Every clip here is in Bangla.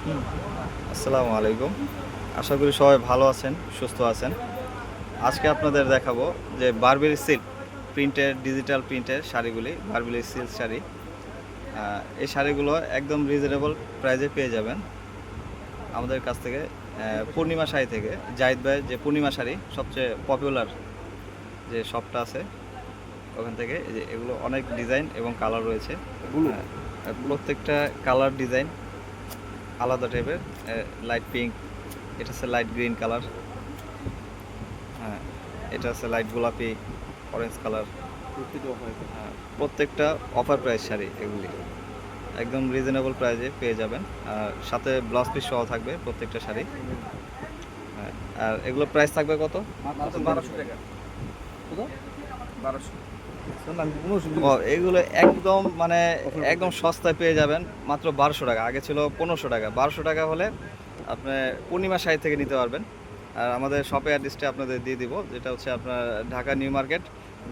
আসসালামু আলাইকুম। আশা করি সবাই ভালো আছেন, সুস্থ আছেন। আজকে আপনাদের দেখাবো যে বারবেরি সিল্ক প্রিন্টের, ডিজিটাল প্রিন্টের শাড়িগুলি, বারবেরি সিল্ক শাড়ি। এই শাড়িগুলো একদম রিজনেবল প্রাইসে পেয়ে যাবেন আমাদের কাছ থেকে। পূর্ণিমা শাড়ি থেকে, জাহিদ ভাই যে পূর্ণিমা শাড়ি সবচেয়ে পপুলার যে শপটা আছে, ওখান থেকে এই যে এগুলো অনেক ডিজাইন এবং কালার রয়েছে। প্রত্যেকটা কালার ডিজাইন আলাদা টাইপের। লাইট পিঙ্ক, এটা হচ্ছে লাইট গ্রিন কালার, হ্যাঁ এটা হচ্ছে লাইট গোলাপি, অরেঞ্জ কালার। প্রত্যেকটা অফার প্রাইস শাড়ি, এগুলি একদম রিজনেবল প্রাইসে পেয়ে যাবেন। আর সাথে ব্লাউজ পিস সহ থাকবে প্রত্যেকটা শাড়ি। হ্যাঁ, আর এগুলো প্রাইস থাকবে কত? 1200 টাকা। কত? 1200। এগুলো একদম মানে একদম সস্তায় পেয়ে যাবেন মাত্র 1200 টাকা। আগে ছিল 1500 টাকা। 1200 টাকা হলে আপনি পূর্ণিমা শাড়ি থেকে নিতে পারবেন। আর আমাদের শপে অ্যাড্রেসটা আপনাদের দিয়ে দিব, যেটা হচ্ছে আপনার ঢাকা নিউ মার্কেট,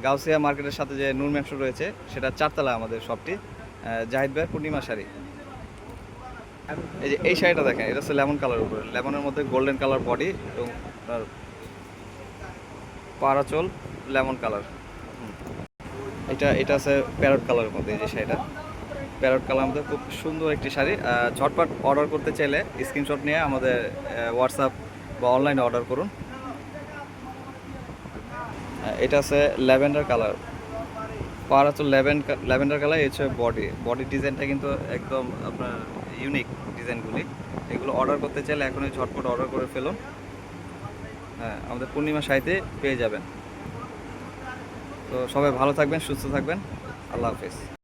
গাউসিয়া মার্কেটের সাথে যে নূর ম্যানশন রয়েছে, সেটা 4 তলা আমাদের শপটি, জাহিদ ভাইয়ের পূর্ণিমা শাড়ি। এই যে এই শাড়িটা দেখেন, এটা হচ্ছে লেমন কালার উপরে, লেমনের মধ্যে গোল্ডেন কালার বডি এবং আপনার পারাচল লেমন কালার। এটা আছে প্যারট কালারের মধ্যে। এই যে শাড়িটা প্যারট কালার মধ্যে খুব সুন্দর একটি শাড়ি। ঝটপট অর্ডার করতে চাইলে স্ক্রিনশট নিয়ে আমাদের হোয়াটসঅ্যাপ বা অনলাইনে অর্ডার করুন। এটা আছে ল্যাভেন্ডার কালার, পার হচ্ছে ল্যাভেন্ডার কালার। এই হচ্ছে বডি ডিজাইনটা কিন্তু একদম আপনার ইউনিক ডিজাইনগুলি। এগুলো অর্ডার করতে চাইলে এখনই ঝটপট অর্ডার করে ফেলুন। হ্যাঁ, আমাদের পূর্ণিমা শাড়িতে পেয়ে যাবেন। তো সবাই ভালো থাকবেন, সুস্থ থাকবেন। আল্লাহ হাফিজ।